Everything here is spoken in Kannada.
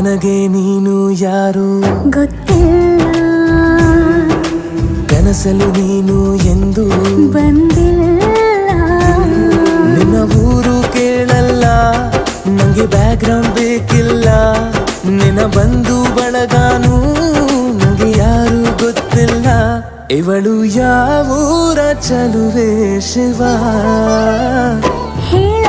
ನನಗೆ ನೀನು ಯಾರು ಗೊತ್ತಿಲ್ಲ, ಕನಸಲು ನೀನು ಎಂದು ಬಂದಿಲ್ಲ. ನಿನ್ನ ಊರು ಕೇಳಲ್ಲ, ನಂಗೆ ಬ್ಯಾಕ್ಗ್ರೌಂಡ್ ಬೇಕಿಲ್ಲ. ನಿನ್ನ ಬಂಧು ಬಳಗಾನು ನಂಗೆ ಯಾರು ಗೊತ್ತಿಲ್ಲ. ಇವಳು ಯಾವೂರ ಚಲುವೆ ಶಿವ ಹೇಳ